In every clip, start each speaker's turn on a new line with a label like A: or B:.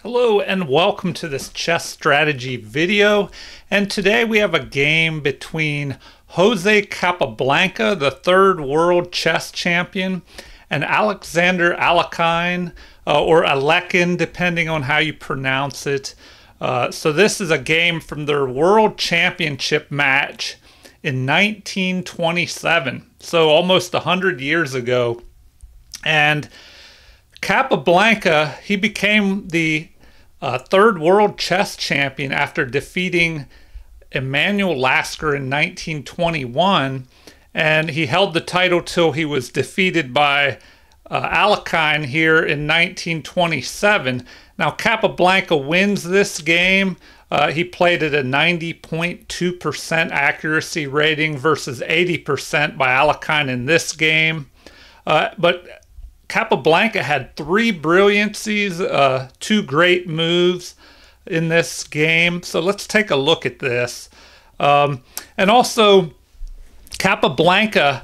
A: Hello and welcome to this chess strategy video. And today we have a game between Jose Capablanca, the third world chess champion, and Alexander Alekhine, or Alekhine, depending on how you pronounce it. So this is a game from their world championship match in 1927, so almost 100 years ago. And Capablanca, he became the third world chess champion after defeating Emanuel Lasker in 1921, and he held the title till he was defeated by Alekhine here in 1927. Now Capablanca wins this game. He played at a 90.2% accuracy rating versus 80% by Alekhine in this game. But Capablanca had three brilliancies, two great moves in this game. So let's take a look at this. And also, Capablanca,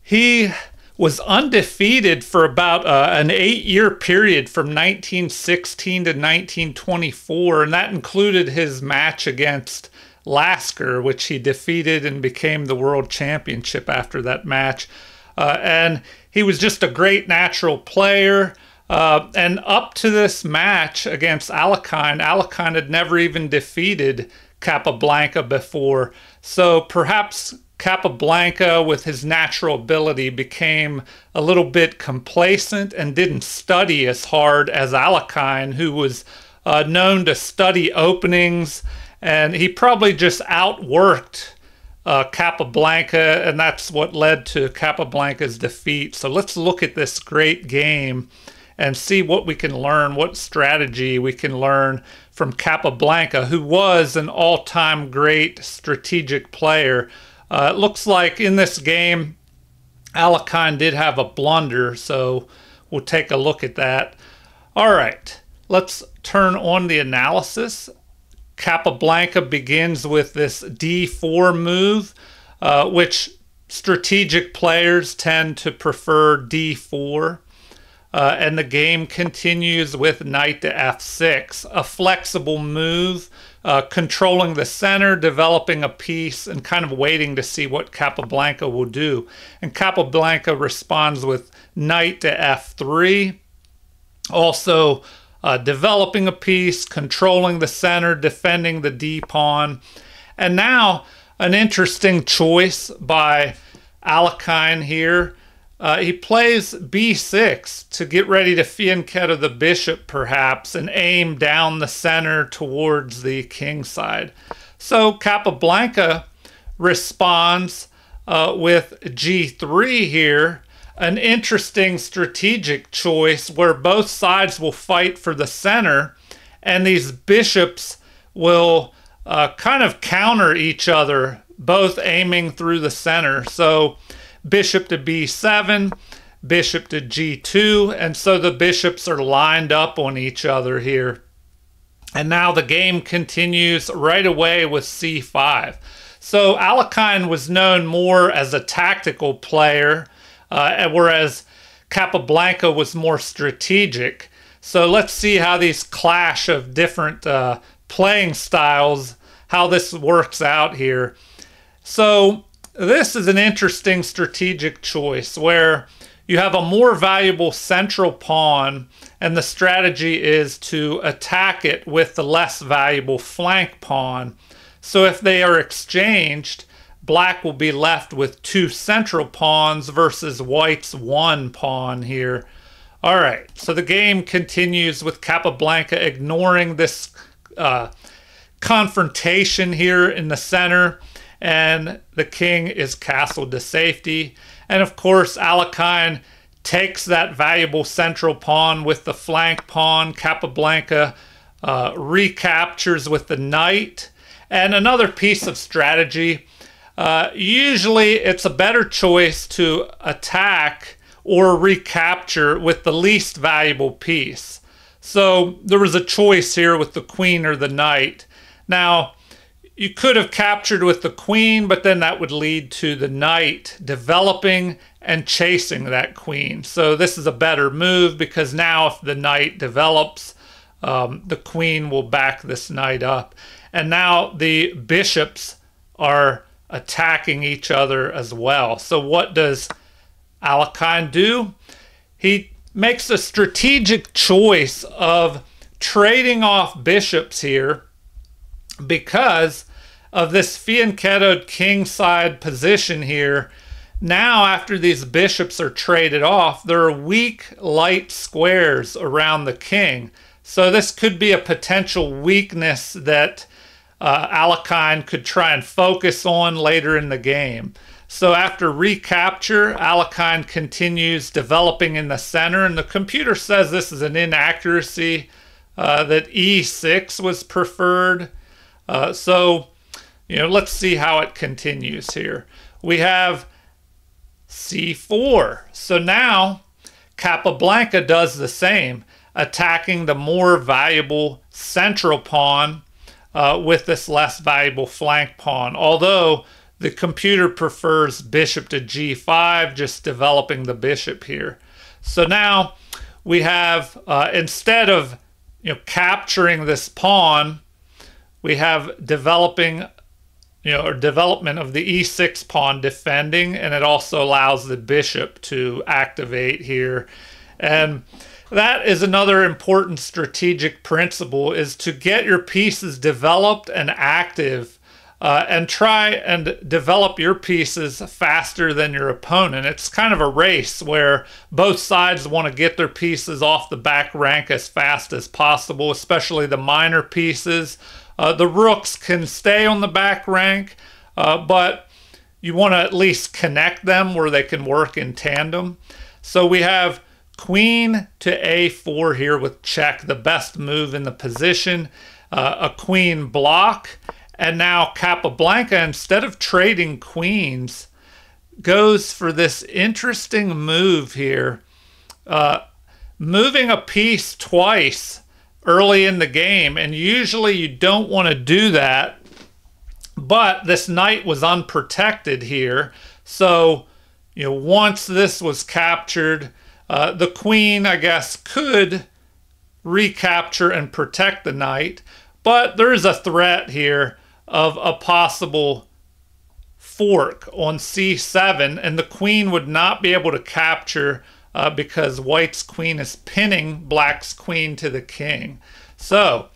A: he was undefeated for about an 8-year period from 1916 to 1924, and that included his match against Lasker, which he defeated and became the world championship after that match. And he was just a great natural player. And up to this match against Alekhine, Alekhine had never even defeated Capablanca before. So perhaps Capablanca, with his natural ability, became a little bit complacent and didn't study as hard as Alekhine, who was known to study openings. And he probably just outworked Capablanca, and that's what led to Capablanca's defeat. So let's look at this great game and see what we can learn, what strategy we can learn from Capablanca, who was an all-time great strategic player. It looks like in this game, Alekhine did have a blunder, so we'll take a look at that. All right, let's turn on the analysis. Capablanca begins with this d4 move, which strategic players tend to prefer d4. And the game continues with knight to f6, a flexible move, controlling the center, developing a piece, and kind of waiting to see what Capablanca will do. And Capablanca responds with knight to f3, also developing a piece, controlling the center, defending the d-pawn. And now an interesting choice by Alekhine here. He plays b6 to get ready to fianchetto the bishop perhaps and aim down the center towards the king side. So Capablanca responds with g3 here, an interesting strategic choice where both sides will fight for the center, and these bishops will kind of counter each other, both aiming through the center. So bishop to b7, bishop to g2, and so the bishops are lined up on each other here. And now the game continues right away with c5. So Alekhine was known more as a tactical player, whereas Capablanca was more strategic. So let's see how these clash of different playing styles, how this works out here. So this is an interesting strategic choice where you have a more valuable central pawn, and the strategy is to attack it with the less valuable flank pawn. So if they are exchanged, black will be left with two central pawns versus white's one pawn here. All right, so the game continues with Capablanca ignoring this confrontation here in the center, and the king is castled to safety. And of course, Alekhine takes that valuable central pawn with the flank pawn. Capablanca recaptures with the knight. And another piece of strategy, usually it's a better choice to attack or recapture with the least valuable piece. So there was a choice here with the queen or the knight. Now, you could have captured with the queen, but then that would lead to the knight developing and chasing that queen. So this is a better move because now if the knight develops, the queen will back this knight up. And now the bishops are attacking each other as well. So what does Alekhine do? He makes a strategic choice of trading off bishops here because of this fianchettoed kingside position here. Now, after these bishops are traded off, there are weak light squares around the king. So this could be a potential weakness that Alekhine could try and focus on later in the game. So after recapture, Alekhine continues developing in the center, and the computer says this is an inaccuracy, that e6 was preferred. So, let's see how it continues here. We have c4. So now Capablanca does the same, attacking the more valuable central pawn with this less valuable flank pawn. Although the computer prefers bishop to g5, just developing the bishop here. So now we have, instead of capturing this pawn, we have development of the e6 pawn defending, and it also allows the bishop to activate here. And that is another important strategic principle, is to get your pieces developed and active, and try and develop your pieces faster than your opponent. It's kind of a race where both sides want to get their pieces off the back rank as fast as possible, especially the minor pieces. The rooks can stay on the back rank, but you want to at least connect them where they can work in tandem. So we have queen to a4 here with check, the best move in the position, a queen block. And now Capablanca, instead of trading queens, goes for this interesting move here, moving a piece twice early in the game. And usually you don't want to do that, but this knight was unprotected here. So, once this was captured, the queen, I guess, could recapture and protect the knight, but there is a threat here of a possible fork on c7, and the queen would not be able to capture because white's queen is pinning black's queen to the king. So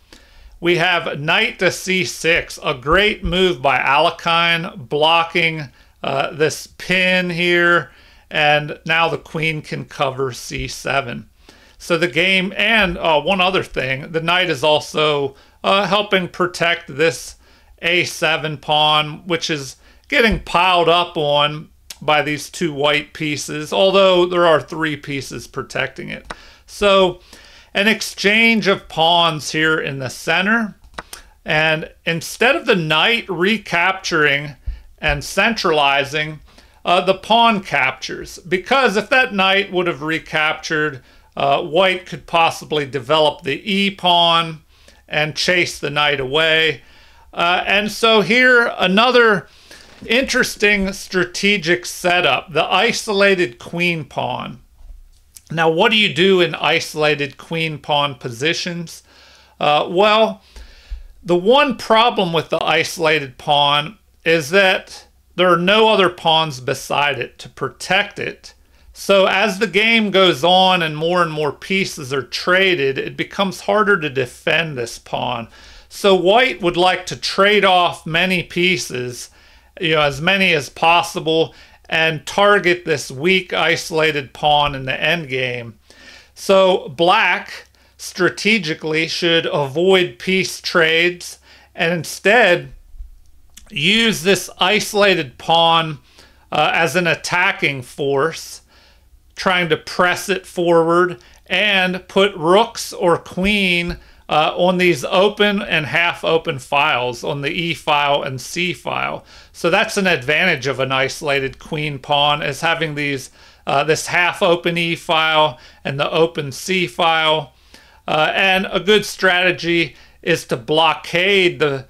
A: we have knight to c6, a great move by Alekhine, blocking this pin here, and now the queen can cover c7. So the game, and one other thing, the knight is also helping protect this a7 pawn, which is getting piled up on by these two white pieces, although there are three pieces protecting it. So an exchange of pawns here in the center, and instead of the knight recapturing and centralizing, the pawn captures, because if that knight would have recaptured, white could possibly develop the e pawn and chase the knight away. And so here, another interesting strategic setup, the isolated queen pawn. Now, what do you do in isolated queen pawn positions? Well, the one problem with the isolated pawn is that there are no other pawns beside it to protect it. So as the game goes on and more pieces are traded, it becomes harder to defend this pawn. So white would like to trade off many pieces, as many as possible, and target this weak isolated pawn in the endgame. So black strategically should avoid piece trades and instead use this isolated pawn as an attacking force, trying to press it forward and put rooks or queen on these open and half open files, on the E file and C file. So that's an advantage of an isolated queen pawn, is having these this half open E file and the open C file. And a good strategy is to blockade the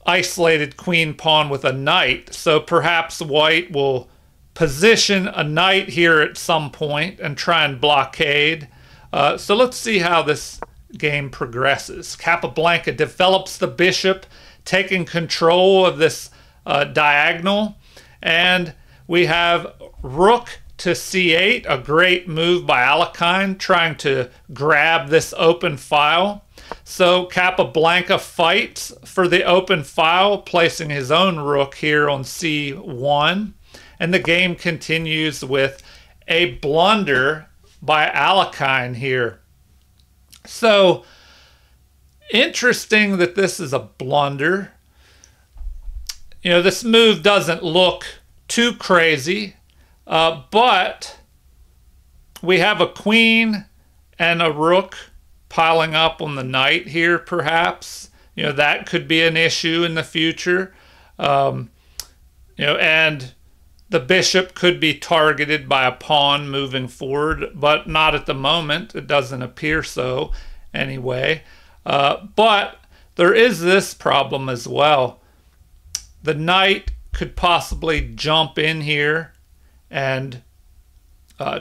A: isolated queen pawn with a knight. So perhaps white will position a knight here at some point and try and blockade. So let's see how this game progresses. Capablanca develops the bishop, taking control of this diagonal, and we have rook to c8, a great move by Alekhine, trying to grab this open file. So Capablanca fights for the open file, placing his own rook here on c1, and the game continues with a blunder by Alekhine here. So interesting that this is a blunder. You know, this move doesn't look too crazy, but we have a queen and a rook piling up on the knight here, perhaps. You know, that could be an issue in the future. You know, and the bishop could be targeted by a pawn moving forward, but not at the moment. It doesn't appear so anyway. But there is this problem as well. The knight could possibly jump in here and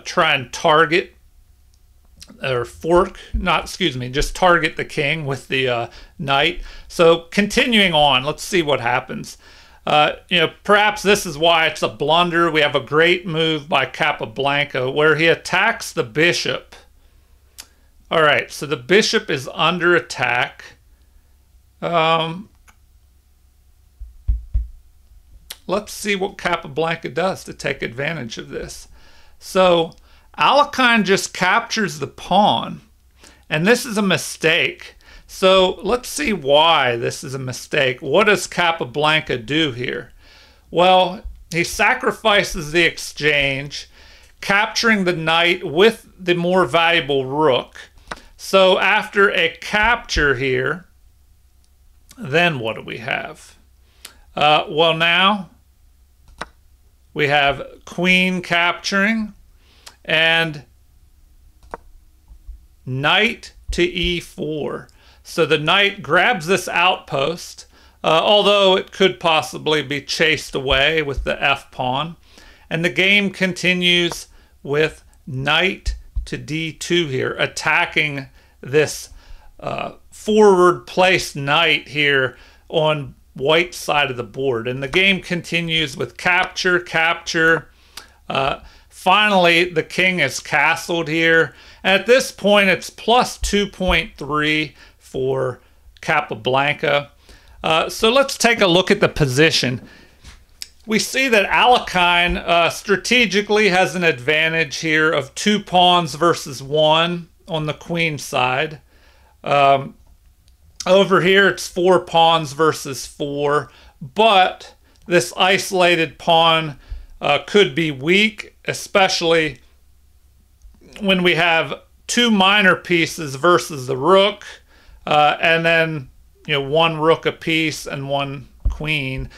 A: try and target or just target the king with the knight. So continuing on, let's see what happens. You know, perhaps this is why it's a blunder. We have a great move by Capablanca where he attacks the bishop. All right, so the bishop is under attack. Let's see what Capablanca does to take advantage of this. So Alekhine just captures the pawn, and this is a mistake. So let's see why this is a mistake. What does Capablanca do here? Well, he sacrifices the exchange, capturing the knight with the more valuable rook. So after a capture here, then what do we have? Well, now we have queen capturing and knight to e4. So the knight grabs this outpost, although it could possibly be chased away with the f-pawn. And the game continues with knight to d2 here, attacking this forward placed knight here on white side of the board. And the game continues with capture, capture. Finally, the king is castled here. And at this point, it's plus 2.3 for Capablanca. So let's take a look at the position. We see that Alekhine strategically has an advantage here of 2 pawns versus 1 on the queen side. Over here, it's 4 pawns versus 4, but this isolated pawn could be weak, especially when we have 2 minor pieces versus the rook, and then 1 rook apiece and 1 queen.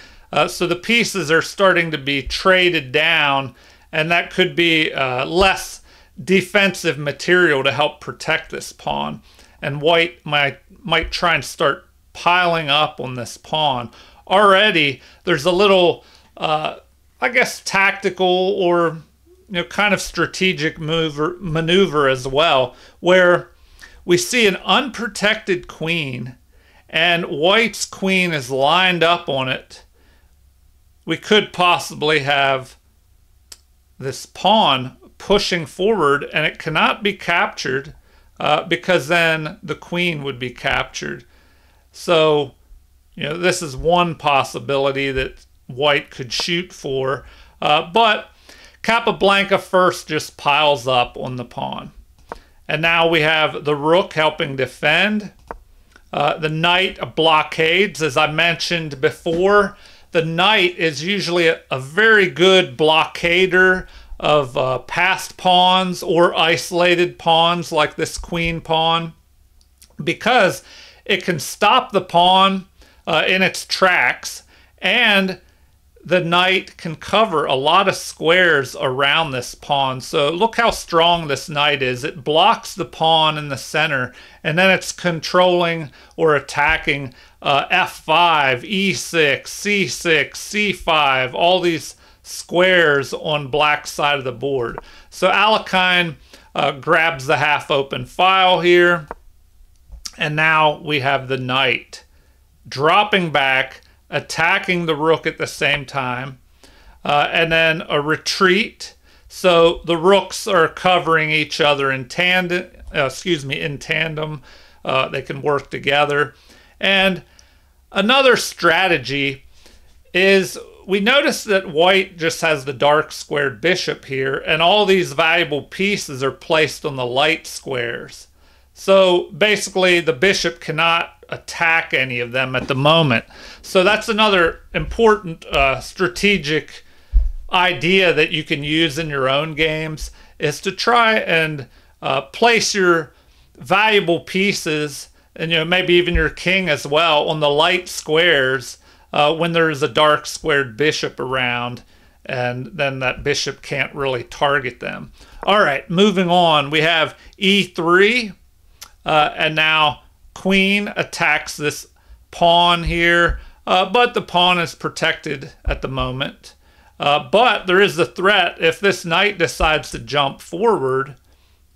A: So the pieces are starting to be traded down, and that could be less defensive material to help protect this pawn. And white might try and start piling up on this pawn. Already, there's a little, I guess, tactical or kind of strategic maneuver as well, where we see an unprotected queen, and white's queen is lined up on it. We could possibly have this pawn pushing forward, and it cannot be captured because then the queen would be captured. So, this is one possibility that white could shoot for, but Capablanca first just piles up on the pawn. And now we have the rook helping defend. The knight blockades, as I mentioned before. The knight is usually a very good blockader of passed pawns or isolated pawns like this queen pawn, because it can stop the pawn in its tracks, and the knight can cover a lot of squares around this pawn. So look how strong this knight is. It blocks the pawn in the center, and then it's controlling or attacking f5, e6, c6, c5, all these squares on black side of the board. So Alekhine grabs the half open file here, And now we have the knight dropping back, attacking the rook at the same time, and then a retreat. So the rooks are covering each other in tandem. In tandem. They can work together. And another strategy is we notice that white just has the dark squared bishop here, and all these valuable pieces are placed on the light squares. So basically the bishop cannot attack any of them at the moment. So that's another important strategic idea that you can use in your own games, is to try and place your valuable pieces, and maybe even your king as well, on the light squares when there's a dark squared bishop around, and then that bishop can't really target them. All right, moving on, we have e3, and now queen attacks this pawn here, but the pawn is protected at the moment. But there is the threat, if this knight decides to jump forward,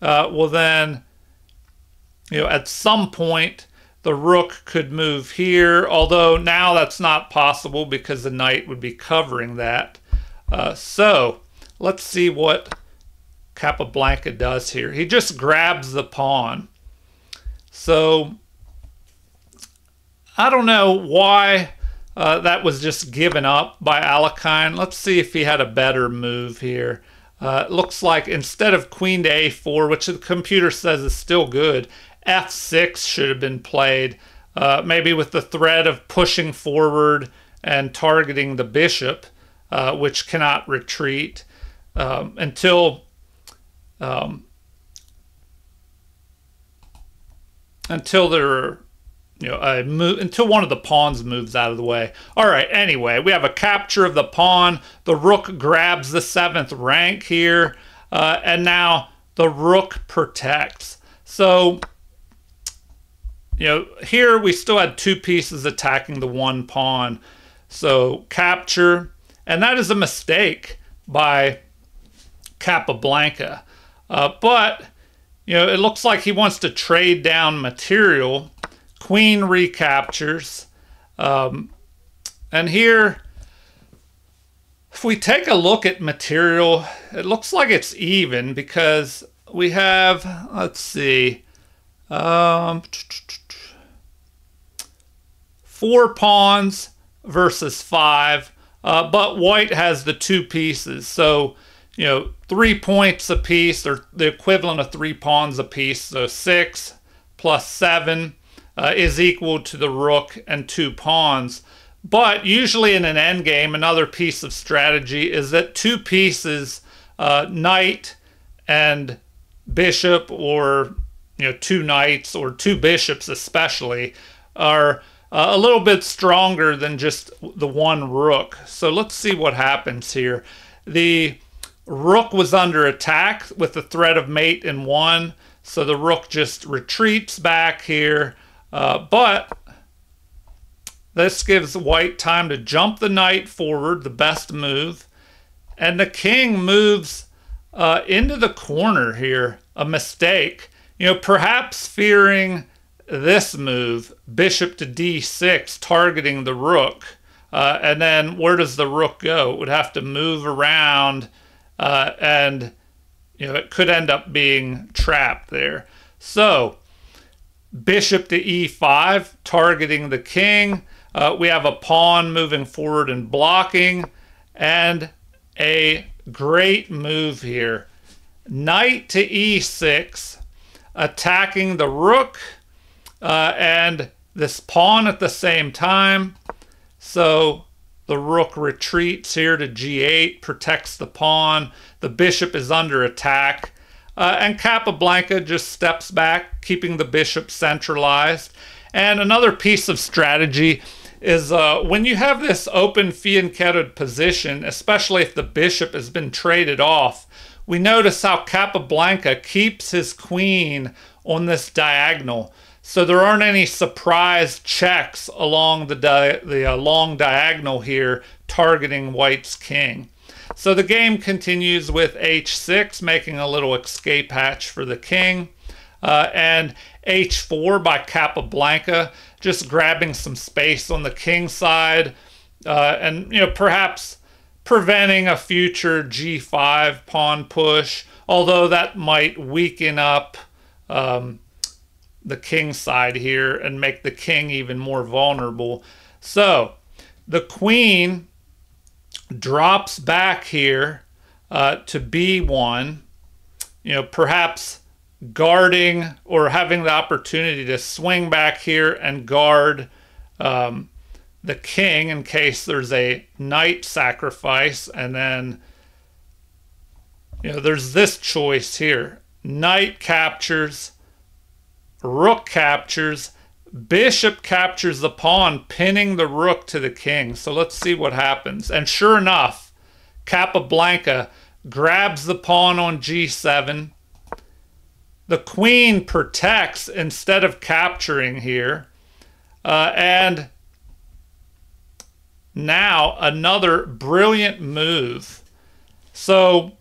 A: well then, at some point the rook could move here, although now that's not possible because the knight would be covering that. So let's see what Capablanca does here. He just grabs the pawn. So I don't know why that was just given up by Alekhine. Let's see if he had a better move here. It looks like instead of queen to a4, which the computer says is still good, f6 should have been played, maybe with the threat of pushing forward and targeting the bishop, which cannot retreat until there until one of the pawns moves out of the way. All right, anyway, we have a capture of the pawn. The rook grabs the 7th rank here, and now the rook protects. So, here we still had 2 pieces attacking the 1 pawn. So capture, and that is a mistake by Capablanca. But, it looks like he wants to trade down material. Queen recaptures. And here, if we take a look at material, it looks like it's even because we have, let's see, 4 pawns versus 5, but white has the 2 pieces. So, 3 points a piece, or the equivalent of 3 pawns a piece. So 6 plus 7 is equal to the rook and 2 pawns. But usually in an endgame, another piece of strategy is that 2 pieces, knight and bishop, or 2 knights or 2 bishops especially, are a little bit stronger than just the 1 rook. So let's see what happens here. The rook was under attack with the threat of mate in 1, so the rook just retreats back here, but this gives white time to jump the knight forward, the best move, and the king moves into the corner here, a mistake. Perhaps fearing this move, bishop to d6, targeting the rook. And then where does the rook go? It would have to move around, and it could end up being trapped there. So bishop to e5, targeting the king. We have a pawn moving forward and blocking, and a great move here. Knight to e6, attacking the rook and this pawn at the same time. So the rook retreats here to g8, protects the pawn. The bishop is under attack. And Capablanca just steps back, keeping the bishop centralized. And another piece of strategy is when you have this open fianchettoed position, especially if the bishop has been traded off, we notice how Capablanca keeps his queen on this diagonal. So there aren't any surprise checks along the long diagonal here targeting white's king. So the game continues with h6, making a little escape hatch for the king. And h4 by Capablanca, just grabbing some space on the king side, and perhaps preventing a future g5 pawn push, although that might weaken up the king side here and make the king even more vulnerable. So the queen drops back here to b1, perhaps guarding or having the opportunity to swing back here and guard the king in case there's a knight sacrifice. And then there's this choice here: knight captures, rook captures, bishop captures the pawn, pinning the rook to the king. So let's see what happens. And sure enough, Capablanca grabs the pawn on g7. The queen protects instead of capturing here. And now another brilliant move. So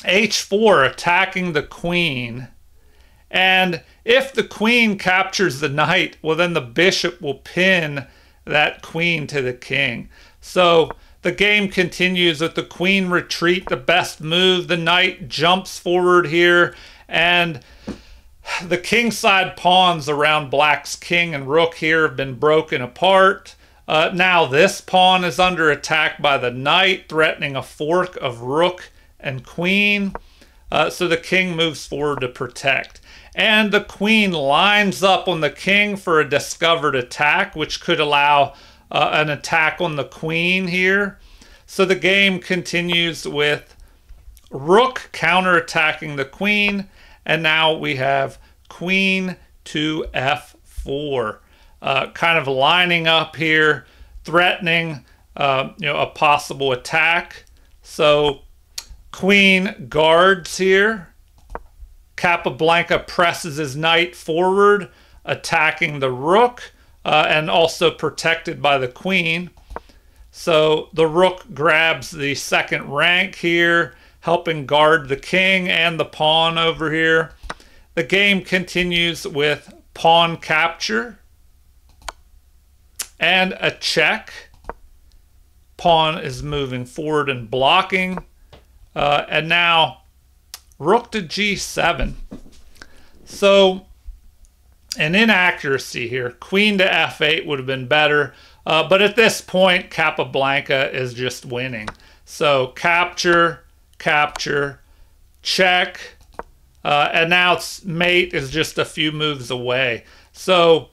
A: h4 attacking the queen. And if the queen captures the knight, well, then the bishop will pin that queen to the king. So the game continues with the queen retreat, the best move. The knight jumps forward here, and the kingside pawns around black's king and rook here have been broken apart. Now this pawn is under attack by the knight, threatening a fork of rook and queen. So the king moves forward to protect. And the queen lines up on the king for a discovered attack, which could allow an attack on the queen here. So the game continues with rook counterattacking the queen. And now we have queen to f4, kind of lining up here, threatening a possible attack. So queen guards here. Capablanca presses his knight forward, attacking the rook, and also protected by the queen. So the rook grabs the second rank here, helping guard the king and the pawn over here. The game continues with pawn capture and a check. Pawn is moving forward and blocking. And now rook to g7. So an inaccuracy here. Queen to f8 would have been better. But at this point, Capablanca is just winning. So capture, capture, check. And now its mate is just a few moves away. So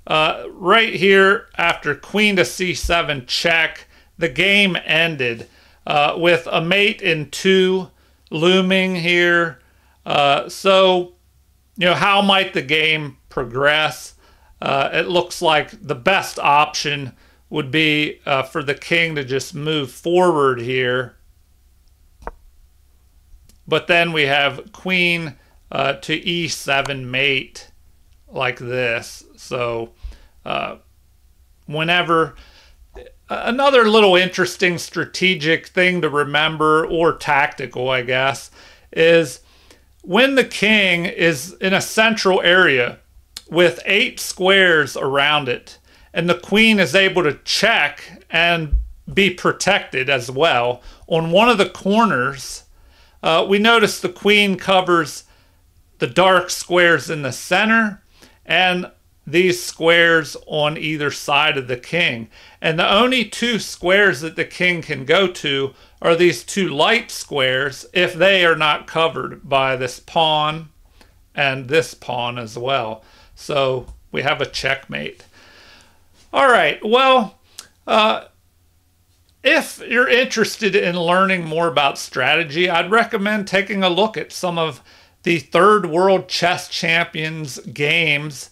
A: right here, after queen to c7 check, the game ended with a mate in 2 looming here. So, how might the game progress? It looks like the best option would be for the king to just move forward here. But then we have queen to e7 mate like this. So whenever... Another little interesting strategic thing to remember, or tactical, I guess, is when the king is in a central area with 8 squares around it, and the queen is able to check and be protected as well. On one of the corners, we notice the queen covers the dark squares in the center and these squares on either side of the king. And the only 2 squares that the king can go to are these 2 light squares if they are not covered by this pawn and this pawn as well. So we have a checkmate. All right, well, if you're interested in learning more about strategy, I'd recommend taking a look at some of the Third World Chess Champions games.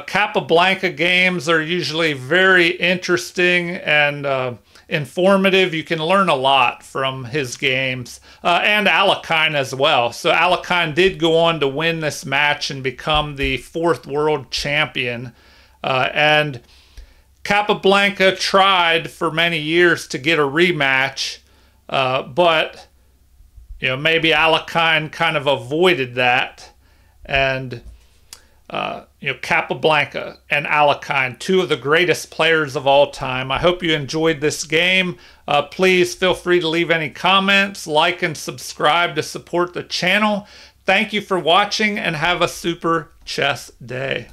A: Capablanca games are usually very interesting and informative. You can learn a lot from his games, and Alekhine as well. So Alekhine did go on to win this match and become the 4th world champion. And Capablanca tried for many years to get a rematch, but maybe Alekhine kind of avoided that. and Capablanca and Alekhine, two of the greatest players of all time. I hope you enjoyed this game. Please feel free to leave any comments, like and subscribe to support the channel. Thank you for watching and have a super chess day.